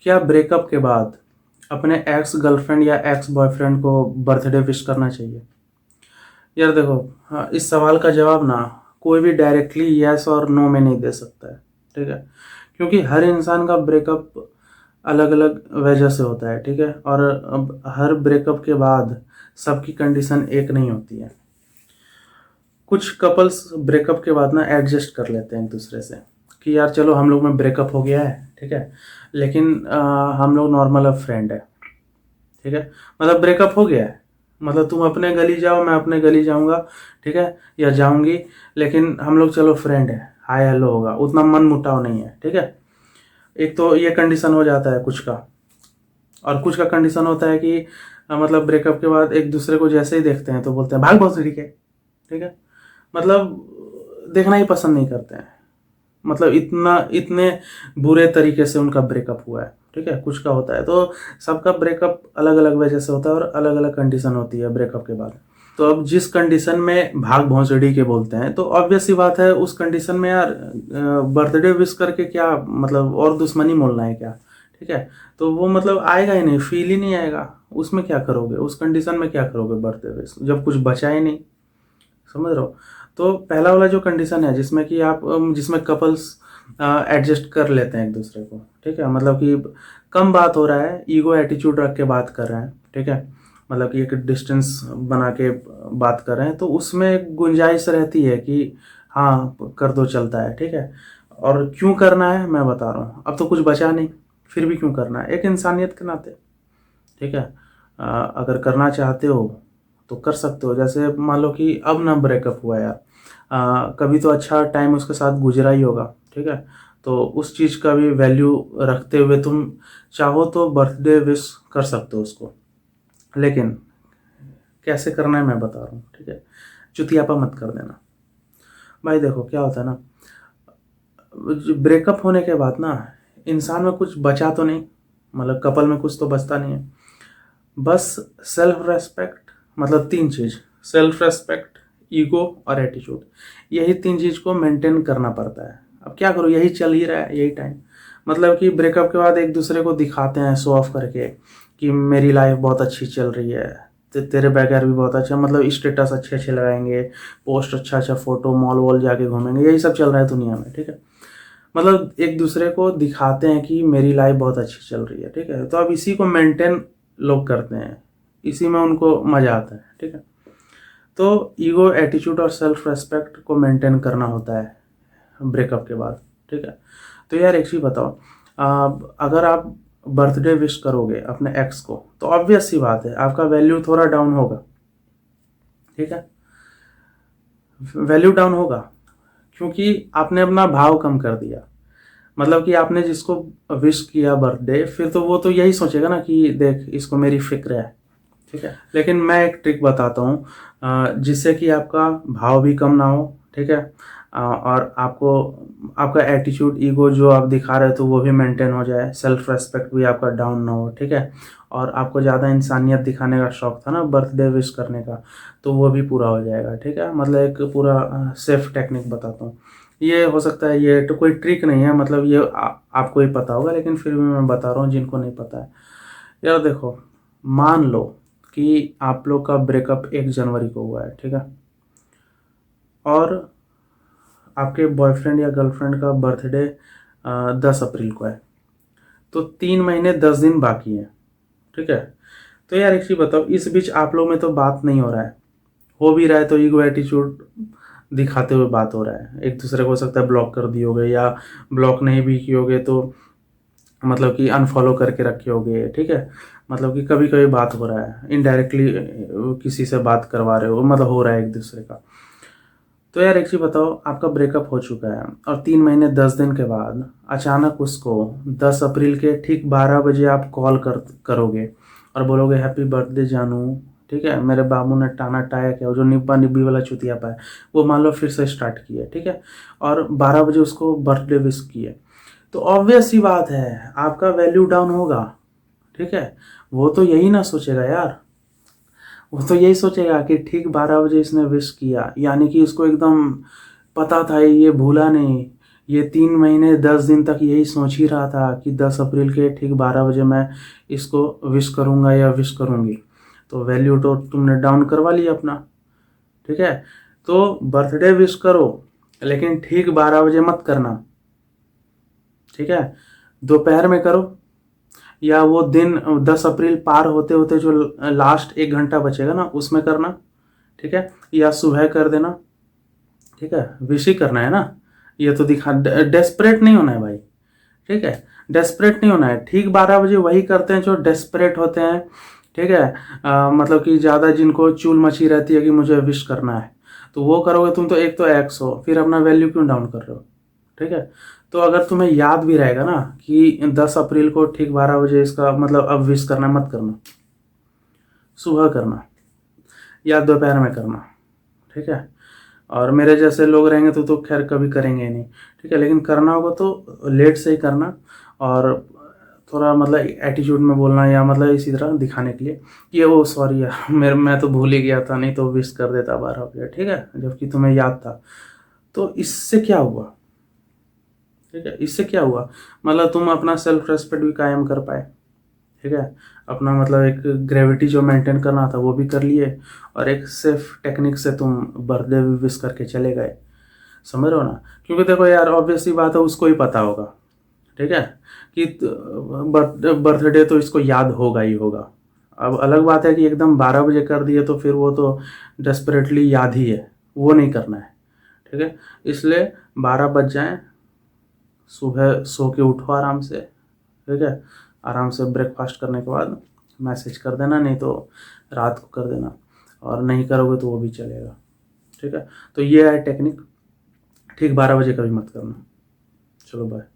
क्या ब्रेकअप के बाद अपने एक्स गर्लफ्रेंड या एक्स बॉयफ्रेंड को बर्थडे विश करना चाहिए? यार देखो, हाँ, इस सवाल का जवाब ना कोई भी डायरेक्टली यस और नो में नहीं दे सकता है। ठीक है, क्योंकि हर इंसान का ब्रेकअप अलग अलग वजह से होता है। ठीक है, और अब हर ब्रेकअप के बाद सबकी कंडीशन एक नहीं होती है। कुछ कपल्स ब्रेकअप के बाद ना एडजस्ट कर लेते हैं एक दूसरे से कि यार चलो हम लोग में ब्रेकअप हो गया है, ठीक है, लेकिन हम लोग नॉर्मल अब फ्रेंड है। ठीक है, मतलब ब्रेकअप हो गया है, मतलब तुम अपने गली जाओ, मैं अपने गली जाऊंगा, ठीक है, या जाऊंगी, लेकिन हम लोग चलो फ्रेंड है, हाय हेलो होगा, उतना मन मुटाव नहीं है। ठीक है, एक तो ये कंडीशन हो जाता है कुछ का। और कुछ का कंडीशन होता है कि मतलब ब्रेकअप के बाद एक दूसरे को जैसे ही देखते हैं तो बोलते हैं भाग बहुत ठीक है। ठीक है, मतलब देखना ही पसंद नहीं करते हैं, मतलब इतने बुरे तरीके से उनका ब्रेकअप हुआ है। ठीक है, कुछ का होता है, तो सबका ब्रेकअप अलग अलग वजह से होता है और अलग अलग कंडीशन होती है ब्रेकअप के बाद। तो अब जिस कंडीशन में भाग भौंसड़ी के बोलते हैं, तो ऑब्वियस सी बात है उस कंडीशन में यार बर्थडे विश करके क्या मतलब, और दुश्मनी मोलना है क्या? ठीक है, तो वो मतलब आएगा ही नहीं, फील ही नहीं आएगा। उसमें क्या करोगे, उस कंडीशन में क्या करोगे बर्थडे विश, जब कुछ बचा ही नहीं। समझ रहे हो? तो पहला वाला जो कंडीशन है जिसमें कि आप जिसमें कपल्स एडजस्ट कर लेते हैं एक दूसरे को, ठीक है, मतलब कि कम बात हो रहा है, ईगो एटीट्यूड रख के बात कर रहे हैं, ठीक है, मतलब कि एक डिस्टेंस बना के बात कर रहे हैं, तो उसमें एक गुंजाइश रहती है कि हाँ कर दो, चलता है। ठीक है, और क्यों करना है मैं बता रहा हूँ, अब तो कुछ बचा नहीं, फिर भी क्यों करना है, एक इंसानियत के नाते। ठीक है, अगर करना चाहते हो तो कर सकते हो। जैसे मान लो कि अब ना ब्रेकअप हुआ यार, कभी तो अच्छा टाइम उसके साथ गुजरा ही होगा। ठीक है, तो उस चीज़ का भी वैल्यू रखते हुए तुम चाहो तो बर्थडे विश कर सकते हो उसको, लेकिन कैसे करना है मैं बता रहा हूँ। ठीक है, चुतियापा मत कर देना भाई। देखो क्या होता है ना, ब्रेकअप होने के बाद ना इंसान में कुछ बचा तो नहीं, मतलब कपल में कुछ तो बचता नहीं है, बस सेल्फ रेस्पेक्ट। मतलब तीन चीज, सेल्फ रेस्पेक्ट, ईगो और एटीट्यूड, यही तीन चीज को मेंटेन करना पड़ता है। अब क्या करो, यही चल ही रहा है यही टाइम। मतलब कि ब्रेकअप के बाद एक दूसरे को दिखाते हैं शो ऑफ करके कि मेरी लाइफ बहुत अच्छी चल रही है, तेरे बगैर भी बहुत अच्छा, मतलब स्टेटस अच्छे अच्छे लगाएंगे, पोस्ट अच्छा अच्छा, फोटो, मॉल वॉल जाके घूमेंगे, यही सब चल रहा है दुनिया में। ठीक है, मतलब एक दूसरे को दिखाते हैं कि मेरी लाइफ बहुत अच्छी चल रही है। ठीक है, तो अब इसी को मेंटेन लोग करते हैं, इसी में उनको मजा आता है। ठीक है, तो ईगो एटीट्यूड और सेल्फ रेस्पेक्ट को मेंटेन करना होता है ब्रेकअप के बाद। ठीक है, तो यार एक चीज बताओ, अगर आप बर्थडे विश करोगे अपने एक्स को, तो ऑब्वियस सी बात है आपका वैल्यू थोड़ा डाउन होगा। ठीक है, वैल्यू डाउन होगा क्योंकि आपने अपना भाव कम कर दिया। मतलब कि आपने जिसको विश किया बर्थडे, फिर तो वो तो यही सोचेगा ना कि देख इसको मेरी फिक्र है। ठीक है, लेकिन मैं एक ट्रिक बताता हूँ जिससे कि आपका भाव भी कम ना हो। ठीक है, और आपको आपका एटीट्यूड, ईगो जो आप दिखा रहे थे वो भी मेंटेन हो जाए, सेल्फ रेस्पेक्ट भी आपका डाउन ना हो। ठीक है, और आपको ज़्यादा इंसानियत दिखाने का शौक था ना बर्थडे विश करने का, तो वो भी पूरा हो जाएगा। ठीक है, मतलब एक पूरा सेफ टेक्निक बताता हूँ। ये हो सकता है, ये तो कोई ट्रिक नहीं है, मतलब ये आपको ही पता होगा, लेकिन फिर भी मैं बता रहा हूँ जिनको नहीं पता है। यार देखो, मान लो कि आप लोग का ब्रेकअप 1 जनवरी को हुआ है, ठीक है, और आपके बॉयफ्रेंड या गर्लफ्रेंड का बर्थडे 10 अप्रैल को है, तो 3 महीने 10 दिन बाकी है। ठीक है, तो यार एक चीज बताओ, इस बीच आप लोग में तो बात नहीं हो रहा है, हो भी रहा है तो ईगो एटीट्यूड दिखाते हुए बात हो रहा है, एक दूसरे को हो सकता है ब्लॉक कर दियोगे, या ब्लॉक नहीं भी कियोगे तो मतलब कि अनफॉलो करके रखे होगे। ठीक है, मतलब कि कभी कभी बात हो रहा है इनडायरेक्टली, किसी से बात करवा रहे हो, मतलब हो रहा है एक दूसरे का। तो यार एक चीज बताओ, आपका ब्रेकअप हो चुका है और 3 महीने 10 दिन के बाद अचानक उसको 10 अप्रैल के ठीक 12 बजे आप कॉल करोगे और बोलोगे हैप्पी बर्थडे जानू। ठीक है, मेरे बाबू ने टाना टाया क्या, वो जो निब्बा निब्बी वाला चुतिया पाया, वो मान लो फिर से स्टार्ट किया। ठीक है, और 12 बजे उसको बर्थडे विश किए, तो ऑब्वियस सी बात है आपका वैल्यू डाउन होगा। ठीक है, वो तो यही ना सोचेगा यार, वो तो यही सोचेगा कि ठीक 12 बजे इसने विश किया, यानी कि इसको एकदम पता था, ये भूला नहीं, ये 3 महीने 10 दिन तक यही सोच ही रहा था कि 10 अप्रैल के ठीक 12 बजे मैं इसको विश करूँगा या विश करूँगी, तो वैल्यू तो तुमने डाउन करवा लिया अपना। ठीक है, तो बर्थडे विश करो लेकिन ठीक 12 बजे मत करना। ठीक है, दोपहर में करो, या वो दिन 10 अप्रैल पार होते होते जो लास्ट 1 घंटा बचेगा ना उसमें करना। ठीक है, या सुबह कर देना। ठीक है, विश ही करना है ना, ये तो दिखा, डेस्परेट नहीं होना है भाई। ठीक है, डेस्परेट नहीं होना है। ठीक 12 बजे वही करते हैं जो डेस्परेट होते हैं। ठीक है, मतलब कि ज़्यादा जिनको चूल मची रहती है कि मुझे विश करना है, तो वो करोगे तुम तो एक तो एक्स हो, फिर अपना वैल्यू क्यों डाउन कर रहे हो। ठीक है, तो अगर तुम्हें याद भी रहेगा ना कि 10 अप्रैल को ठीक 12 बजे इसका मतलब अब विश करना, मत करना, सुबह करना या दोपहर में करना। ठीक है, और मेरे जैसे लोग रहेंगे तो खैर कभी करेंगे ही नहीं। ठीक है, लेकिन करना होगा तो लेट से ही करना, और थोड़ा मतलब एटीट्यूड में बोलना, या मतलब इसी तरह दिखाने के लिए कि वो सॉरी यार मैं तो भूल ही गया था, नहीं तो विश कर देता 12 बजे। ठीक है, जबकि तुम्हें याद था। तो इससे क्या हुआ। ठीक है, इससे क्या हुआ, मतलब तुम अपना सेल्फ रेस्पेक्ट भी कायम कर पाए। ठीक है, अपना मतलब एक ग्रेविटी जो मेंटेन करना था वो भी कर लिए, और एक सेफ टेक्निक से तुम बर्थडे भी विश करके चले गए। समझ रहे हो ना, क्योंकि देखो यार ऑब्वियसली बात है, उसको ही पता होगा। ठीक है, कि बर्थडे तो इसको याद होगा ही होगा। अब अलग बात है कि एकदम 12 बजे कर दिए तो फिर वो तो डेस्परेटली याद ही है, वो नहीं करना है। ठीक है, इसलिए 12 बज जाएं, सुबह सो के उठो आराम से। ठीक है, आराम से ब्रेकफास्ट करने के बाद मैसेज कर देना, नहीं तो रात को कर देना, और नहीं करोगे तो वो भी चलेगा। ठीक है, तो ये है टेक्निक, ठीक 12 बजे कभी मत करना। चलो बाय।